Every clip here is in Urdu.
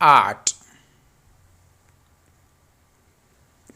8,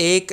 1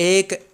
1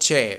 6,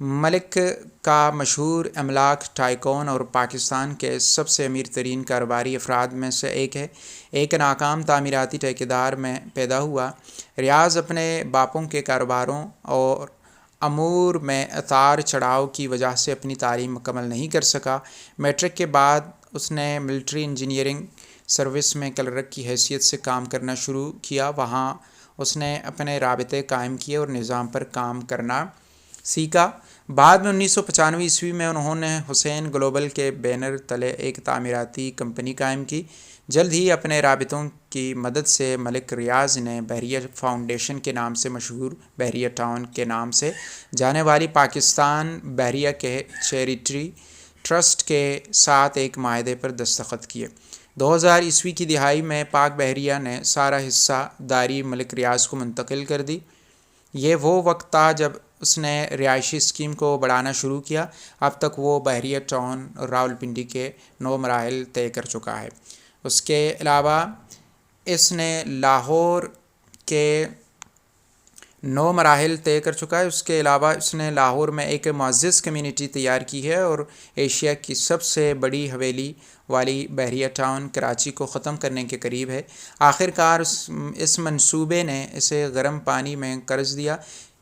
ملک کا مشہور املاک ٹائکون اور پاکستان کے سب سے امیر ترین کاروباری افراد میں سے ایک ہے۔ ایک ناکام تعمیراتی ٹھیکیدار میں پیدا ہوا، ریاض اپنے باپوں کے کاروباروں اور امور میں اتار چڑھاؤ کی وجہ سے اپنی تعلیم مکمل نہیں کر سکا۔ میٹرک کے بعد اس نے ملٹری انجینئرنگ سروس میں کلرک کی حیثیت سے کام کرنا شروع کیا۔ وہاں اس نے اپنے رابطے قائم کیے اور نظام پر کام کرنا سیکھا۔ بعد میں 1995 میں انہوں نے حسین گلوبل کے بینر تلے ایک تعمیراتی کمپنی قائم کی۔ جلد ہی اپنے رابطوں کی مدد سے ملک ریاض نے بحریہ فاؤنڈیشن کے نام سے مشہور بحریہ ٹاؤن کے نام سے جانے والی پاکستان بحریہ کے چیریٹی ٹرسٹ کے ساتھ ایک معاہدے پر دستخط کیے۔ 2000 کی دہائی میں پاک بحریہ نے سارا حصہ داری ملک ریاض کو منتقل کر دی۔ یہ وہ وقت تھا جب اس نے رہائشی اسکیم کو بڑھانا شروع کیا۔ اب تک وہ بحریہ ٹاؤن راولپنڈی کے 9 مراحل طے کر چکا ہے۔ اس کے علاوہ اس نے لاہور میں ایک معزز کمیونٹی تیار کی ہے اور ایشیا کی سب سے بڑی حویلی والی بحریہ ٹاؤن کراچی کو ختم کرنے کے قریب ہے۔ آخر کار اس منصوبے نے اسے گرم پانی میں قرض دیا،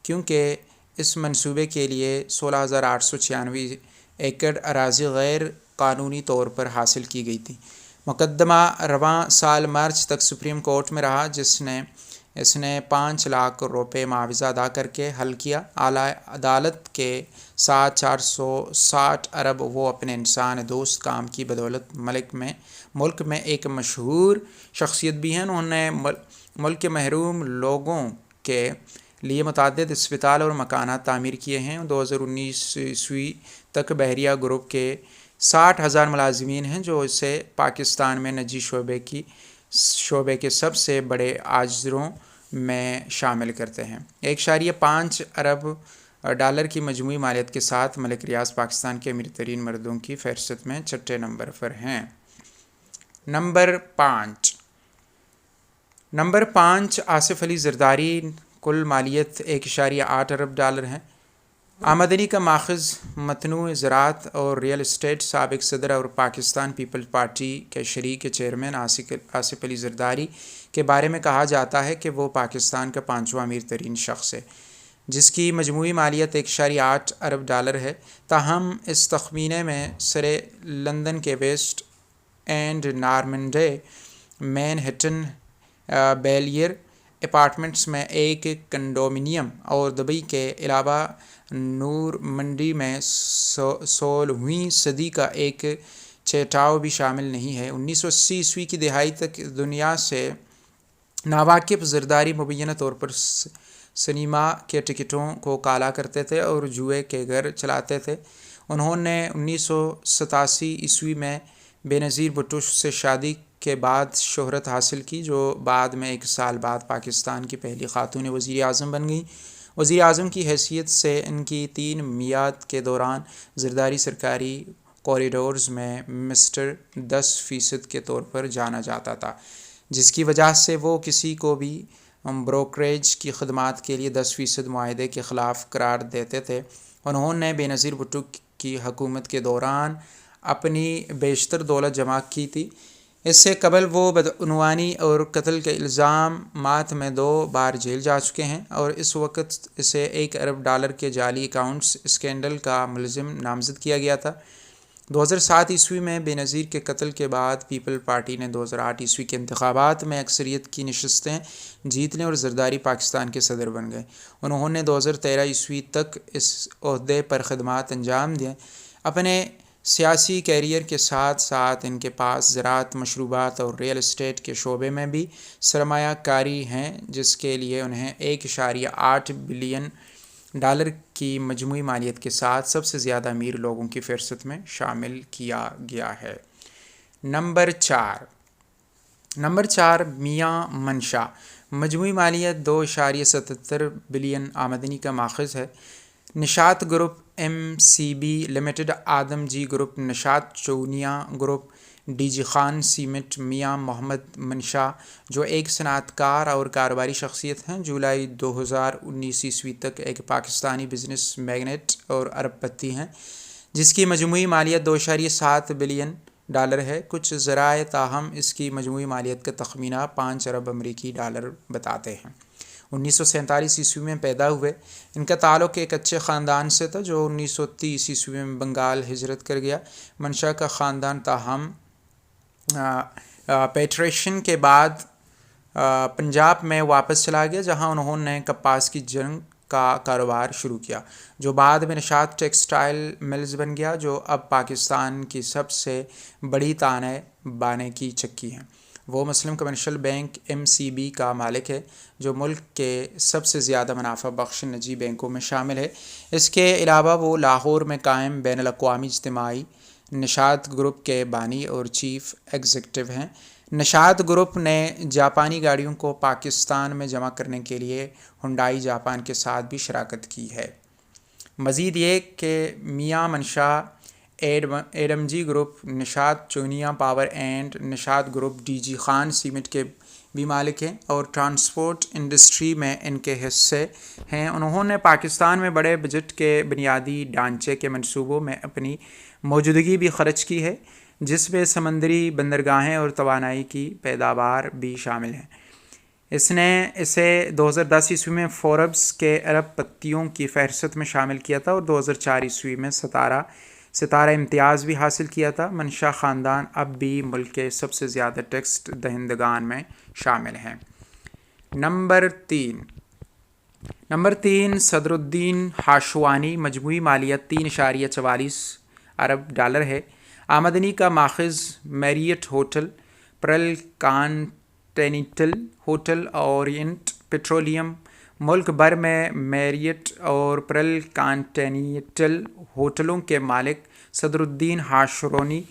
کیونکہ اس منصوبے کے لیے 16,896 ایکڑ اراضی غیر قانونی طور پر حاصل کی گئی تھی۔ مقدمہ رواں سال مارچ تک سپریم کورٹ میں رہا، اس نے 5 لاکھ روپے معاوضہ ادا کر کے حل کیا۔ اعلیٰ عدالت کے ساتھ 460 ارب وہ اپنے انسان دوست کام کی بدولت ملک میں ایک مشہور شخصیت بھی ہیں۔ انہوں نے ملک کے محروم لوگوں کے لیے متعدد اسپتال اور مکانات تعمیر کیے ہیں۔ 2019 تک بحریہ گروپ کے 60,000 ملازمین ہیں، جو اسے پاکستان میں نجی شعبے کے سب سے بڑے اجروں میں شامل کرتے ہیں۔ 1.5 ارب ڈالر کی مجموعی مالیت کے ساتھ ملک ریاض پاکستان کے امیر ترین مردوں کی فہرست میں چھٹے نمبر پر ہیں۔ نمبر 5 آصف علی زرداری، کل مالیت 1.8 ارب ڈالر ہے۔ آمدنی کا ماخذ متنوع زراعت اور ریئل اسٹیٹ۔ سابق صدر اور پاکستان پیپلز پارٹی کے شریک چیئرمین آصف علی زرداری کے بارے میں کہا جاتا ہے کہ وہ پاکستان کا 5واں امیر ترین شخص ہے، جس کی مجموعی مالیت 1.8 ارب ڈالر ہے۔ تاہم اس تخمینے میں سرے لندن کے ویسٹ اینڈ، نارمنڈے، مین ہٹن، بیلیئر اپارٹمنٹس میں ایک کنڈومینیم اور دبئی کے علاوہ نور منڈی میں 16ویں صدی کا ایک چیٹاؤ بھی شامل نہیں ہے۔ 1980 کی دہائی تک دنیا سے ناواقف زرداری مبینہ طور پر سنیما کے ٹکٹوں کو کالا کرتے تھے اور جوئے کے گھر چلاتے تھے۔ انہوں نے 1987 میں بے نظیر بھٹو سے شادی کے بعد شہرت حاصل کی، جو بعد میں 1 سال بعد پاکستان کی پہلی خاتون وزیر اعظم بن گئیں۔ وزیر اعظم کی حیثیت سے ان کی 3 میعاد کے دوران زرداری سرکاری کوریڈورز میں مسٹر 10% کے طور پر جانا جاتا تھا، جس کی وجہ سے وہ کسی کو بھی بروکریج کی خدمات کے لیے 10% معاہدے کے خلاف قرار دیتے تھے۔ انہوں نے بے نظیر بھٹو کی حکومت کے دوران اپنی بیشتر دولت جمع کی تھی۔ اس سے قبل وہ بدعنوانی اور قتل کے الزامات میں 2 بار جیل جا چکے ہیں اور اس وقت اسے 1 ارب ڈالر کے جعلی اکاؤنٹس اسکینڈل کا ملزم نامزد کیا گیا تھا۔ 2007 میں بے نظیر کے قتل کے بعد پیپل پارٹی نے 2008 کے انتخابات میں اکثریت کی نشستیں جیت لیں اور زرداری پاکستان کے صدر بن گئے۔ انہوں نے 2013 تک اس عہدے پر خدمات انجام دیں۔ اپنے سیاسی کیریئر کے ساتھ ساتھ ان کے پاس زراعت، مشروبات اور ریئل اسٹیٹ کے شعبے میں بھی سرمایہ کاری ہیں، جس کے لیے انہیں 1.8 بلین ڈالر کی مجموعی مالیت کے ساتھ سب سے زیادہ امیر لوگوں کی فہرست میں شامل کیا گیا ہے۔ نمبر 4 میاں منشا، مجموعی مالیت 2.77 بلین آمدنی کا ماخذ ہے۔ Nishat group, MCB limited, Adamjee group, Nishat Chunian group, D G Khan cement Mian Muhammad منشا جو ایک صنعت کار اور کاروباری شخصیت ہیں، جولائی 2019 عیسوی تک ایک پاکستانی بزنس میگنیٹ اور ارب پتی ہیں جس کی مجموعی مالیت $2.7 بلین ہے۔ کچھ ذرائع تاہم اس کی مجموعی مالیت کا تخمینہ 5 ارب امریکی ڈالر بتاتے ہیں۔ 1947 عیسوی میں پیدا ہوئے، ان کا تعلق ایک اچھے خاندان سے تھا جو 1930 عیسوی میں بنگال ہجرت کر گیا۔ منشا کا خاندان تاہم پیٹریشن کے بعد پنجاب میں واپس چلا گیا، جہاں انہوں نے کپاس کی جنگ کا کاروبار شروع کیا جو بعد میں نشاط ٹیکسٹائل ملز بن گیا، جو اب پاکستان کی سب سے بڑی تانے بانے کی چکی ہیں۔ وہ مسلم کمرشل بینک MCB کا مالک ہے جو ملک کے سب سے زیادہ منافع بخش نجی بینکوں میں شامل ہے۔ اس کے علاوہ وہ لاہور میں قائم بین الاقوامی اجتماعی نشاط گروپ کے بانی اور چیف ایگزیکٹو ہیں۔ نشاط گروپ نے جاپانی گاڑیوں کو پاکستان میں جمع کرنے کے لیے ہنڈائی جاپان کے ساتھ بھی شراکت کی ہے۔ مزید یہ کہ Mian Mansha AMG group, Nishat Chunian power and Nishat group D G Khan cement کے بھی مالک ہیں اور ٹرانسپورٹ انڈسٹری میں ان کے حصے ہیں۔ انہوں نے پاکستان میں بڑے بجٹ کے بنیادی ڈھانچے کے منصوبوں میں اپنی موجودگی بھی خرچ کی ہے، جس میں سمندری بندرگاہیں اور توانائی کی پیداوار بھی شامل ہیں۔ اس نے اسے 2010 عیسوی میں فوربس کے ارب پتیوں کی فہرست میں شامل کیا تھا اور 2004 عیسوی میں ستارہ امتیاز بھی حاصل کیا تھا۔ منشا خاندان اب بھی ملک کے سب سے زیادہ ٹیکس دہندگان میں شامل ہیں۔ نمبر 3 صدر الدین ہاشوانی، مجموعی مالیت $3.44 ارب ہے۔ آمدنی کا ماخذ Marriott hotel, Pearl Continental hotel, Orient petroleum. ملک بھر میں میریٹ اور پرل کانٹیننٹل ہوٹلوں کے مالک صدر الدین ہاشوانی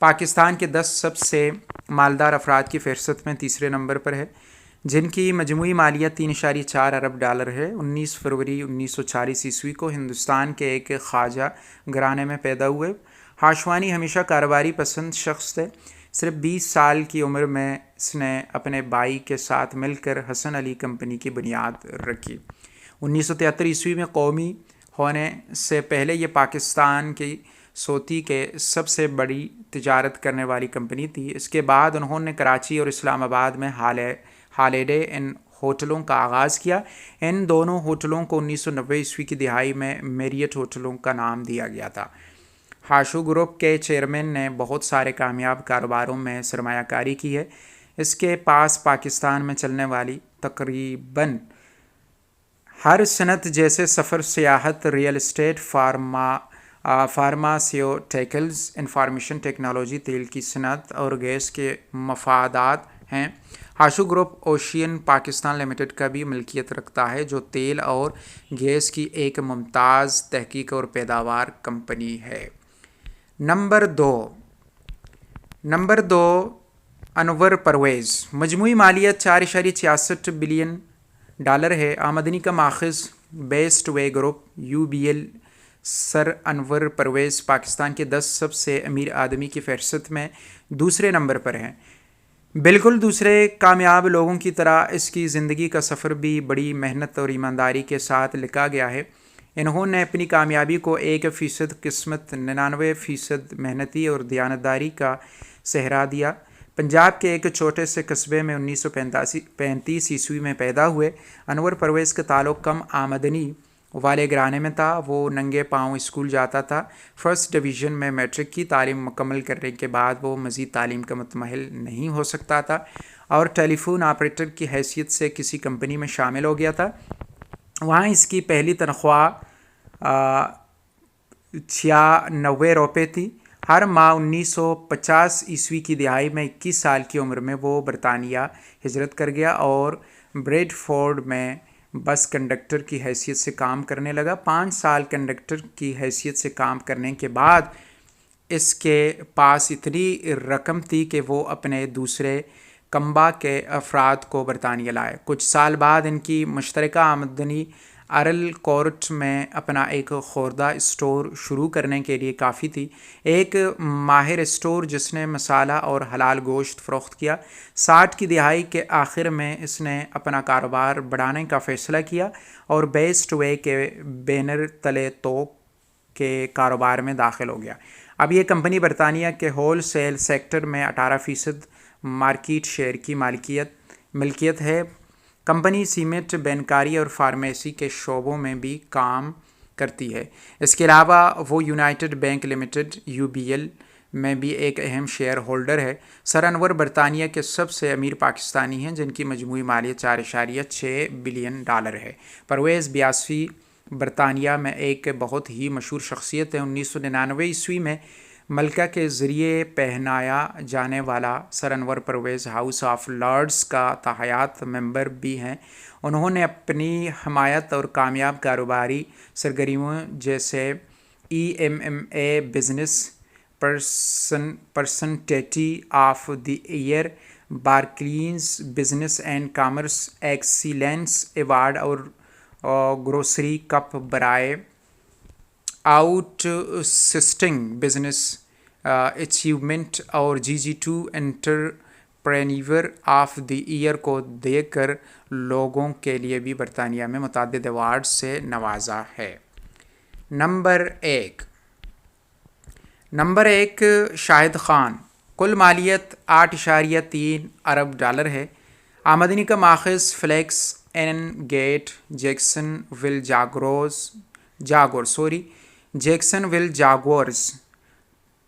پاکستان کے 10 سب سے مالدار افراد کی فہرست میں تیسرے نمبر پر ہے، جن کی مجموعی مالیت $3.4 ارب ہے۔ 19 فروری 1940 عیسوی کو ہندوستان کے ایک خواجہ گھرانے میں پیدا ہوئے۔ ہاشوانی ہمیشہ کاروباری پسند شخص تھے۔ صرف 20 سال کی عمر میں اس نے اپنے بھائی کے ساتھ مل کر حسن علی کمپنی کی بنیاد رکھی۔ 1973 عیسوی میں قومی ہونے سے پہلے یہ پاکستان کی سوتی کے سب سے بڑی تجارت کرنے والی کمپنی تھی۔ اس کے بعد انہوں نے کراچی اور اسلام آباد میں ہالیڈے ان ہوٹلوں کا آغاز کیا۔ ان دونوں ہوٹلوں کو 1990 عیسوی کی دہائی میں میریٹ ہوٹلوں کا نام دیا گیا تھا۔ ہاشو گروپ کے چیئرمین نے بہت سارے کامیاب کاروباروں میں سرمایہ کاری کی ہے۔ اس کے پاس پاکستان میں چلنے والی تقریباً ہر صنعت جیسے سفر، سیاحت، real estate, pharmaceuticals, information technology, تیل کی صنعت اور گیس کے مفادات ہیں۔ Hashoo group ocean Pakistan limited کا بھی ملکیت رکھتا ہے، جو تیل اور گیس کی ایک ممتاز تحقیق اور پیداوار کمپنی ہے۔ نمبر 2 انور پرویز، مجموعی مالیت $4.66 بلین ہے۔ آمدنی کا ماخذ بیسٹ وے گروپ UBL۔ سر انور پرویز پاکستان کے 10 سب سے امیر آدمی کی فہرست میں دوسرے نمبر پر ہیں۔ بالکل دوسرے کامیاب لوگوں کی طرح اس کی زندگی کا سفر بھی بڑی محنت اور ایمانداری کے ساتھ لکھا گیا ہے۔ انہوں نے اپنی کامیابی کو 1% قسمت، 99% محنتی اور دیانتداری کا سہرا دیا۔ پنجاب کے ایک چھوٹے سے قصبے میں 1935 عیسوی میں پیدا ہوئے۔ انور پرویز کا تعلق کم آمدنی والے گھرانے میں تھا۔ وہ ننگے پاؤں اسکول جاتا تھا۔ فرسٹ ڈویژن میں میٹرک کی تعلیم مکمل کرنے کے بعد وہ مزید تعلیم کا متمہل نہیں ہو سکتا تھا اور ٹیلی فون آپریٹر کی حیثیت سے کسی کمپنی میں شامل ہو گیا تھا۔ وہاں اس کی پہلی تنخواہ $96 تھی۔ ہر ماہ 1950 عیسوی کی دہائی میں 21 سال کی عمر میں وہ برطانیہ ہجرت کر گیا اور بریڈ فورڈ میں بس کنڈکٹر کی حیثیت سے کام کرنے لگا۔ 5 سال کنڈکٹر کی حیثیت سے کام کرنے کے بعد اس کے پاس اتنی رقم تھی کہ وہ اپنے دوسرے کنبہ کے افراد کو برطانیہ لائے۔ کچھ سال بعد ان کی مشترکہ آمدنی ارل کورٹ میں اپنا ایک خوردہ اسٹور شروع کرنے کے لیے کافی تھی. ایک ماہر اسٹور جس نے مسالہ اور حلال گوشت فروخت کیا. 60 کی دہائی کے آخر میں اس نے اپنا کاروبار بڑھانے کا فیصلہ کیا اور بیسٹ وے کے بینر تلے توپ کے کاروبار میں داخل ہو گیا. اب یہ کمپنی برطانیہ کے ہول سیل سیکٹر میں 18% مارکیٹ شیئر کی ملکیت ہے. کمپنی سیمنٹ، بینکاری اور فارمیسی کے شعبوں میں بھی کام کرتی ہے. اس کے علاوہ وہ یونائٹڈ بینک لمیٹڈ (UBL) میں بھی ایک اہم شیئر ہولڈر ہے. سر انور برطانیہ کے سب سے امیر پاکستانی ہیں جن کی مجموعی مالیت $4.6 بلین ہے. پرویز 82 برطانیہ میں ایک بہت ہی مشہور شخصیت ہے. 1999 عیسوی میں ملکہ کے ذریعے پہنایا جانے والا سر انور پرویز ہاؤس آف لارڈز کا تاحیات ممبر بھی ہیں. انہوں نے اپنی حمایت اور کامیاب کاروباری سرگرمیوں جیسے EMMA business personality of the year, Barclays business and commerce excellence award اور گروسری کپ برائے آؤٹ سسٹنگ بزنس اچیومنٹ اور GG2 entrepreneur of the year کو دے کر لوگوں کے لیے بھی برطانیہ میں متعدد ایوارڈ سے نوازا ہے. نمبر ایک شاہد خان. کل مالیت $8.3 ارب ہے. آمدنی کا ماخذ Flex n Gate Jacksonville Jaguars,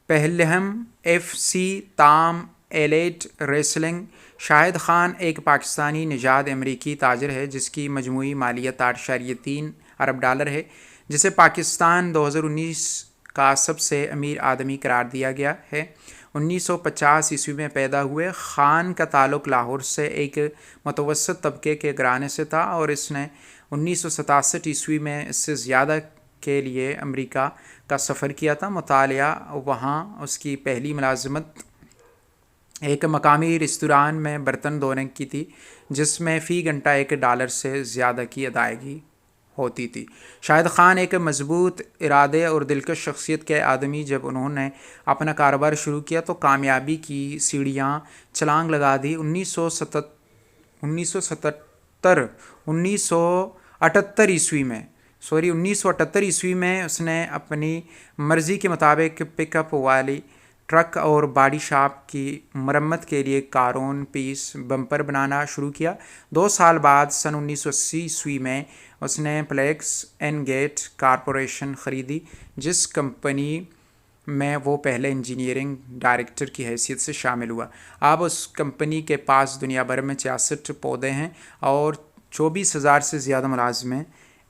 Fulham FC تام ایلیٹ ریسلنگ. شاہد خان ایک پاکستانی نژاد امریکی تاجر ہے جس کی مجموعی مالیت $8.3 ارب ہے، جسے پاکستان 2019 کا سب سے امیر آدمی قرار دیا گیا ہے. 1950 عیسوی میں پیدا ہوئے خان کا تعلق لاہور سے ایک متوسط طبقے کے گھرانے سے تھا اور اس نے 1967 عیسوی میں اس سے زیادہ کے لیے امریکہ کا سفر کیا تھا. مطالعہ. وہاں اس کی پہلی ملازمت ایک مقامی ریستوران میں برتن دھونے کی تھی جس میں فی گھنٹہ $1 سے زیادہ کی ادائیگی ہوتی تھی. شاہد خان ایک مضبوط ارادے اور دلکش شخصیت کے آدمی. جب انہوں نے اپنا کاروبار شروع کیا تو کامیابی کی سیڑھیاں چھلانگ لگا دی. 1978 عیسوی میں اس نے اپنی مرضی کے مطابق پک اپ والی ٹرک اور باڈی شاپ کی مرمت کے لیے کارون پیس بمپر بنانا شروع کیا. 2 سال بعد سن 1980 عیسوی میں اس نے فلیکس این گیٹ کارپوریشن خریدی جس کمپنی میں وہ پہلے انجینئرنگ ڈائریکٹر کی حیثیت سے شامل ہوا. اب اس کمپنی کے پاس دنیا بھر میں 66 پودے ہیں اور 24,000 سے زیادہ ملازم ہیں.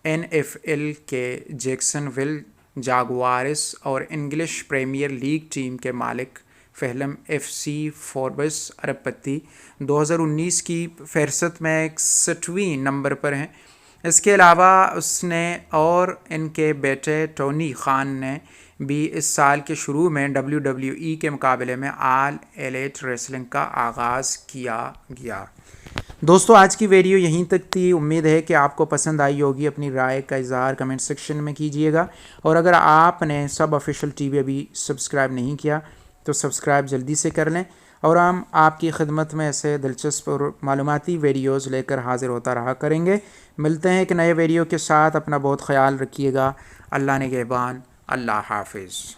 NFL کے جیکسن ویل جاگوارز اور انگلش پریمیئر لیگ ٹیم کے مالک فہلم FC فوربس ارب پتی 2019 کی فہرست میں 61ویں نمبر پر ہیں. اس کے علاوہ اس نے اور ان کے بیٹے ٹونی خان نے بھی اس سال کے شروع میں WWE کے مقابلے میں آل ایلیٹ ریسلنگ کا آغاز کیا گیا. دوستو آج کی ویڈیو یہیں تک تھی. امید ہے کہ آپ کو پسند آئی ہوگی. اپنی رائے کا اظہار کمنٹ سیکشن میں کیجیے گا اور اگر آپ نے سب آفیشیل TV ابھی سبسکرائب نہیں کیا تو سبسکرائب جلدی سے کر لیں اور ہم آپ کی خدمت میں ایسے دلچسپ اور معلوماتی ویڈیوز لے کر حاضر ہوتا رہا کریں گے. ملتے ہیں ایک نئے ویڈیو کے ساتھ. اپنا بہت خیال رکھیے گا. اللہ نگہبان. اللہ حافظ.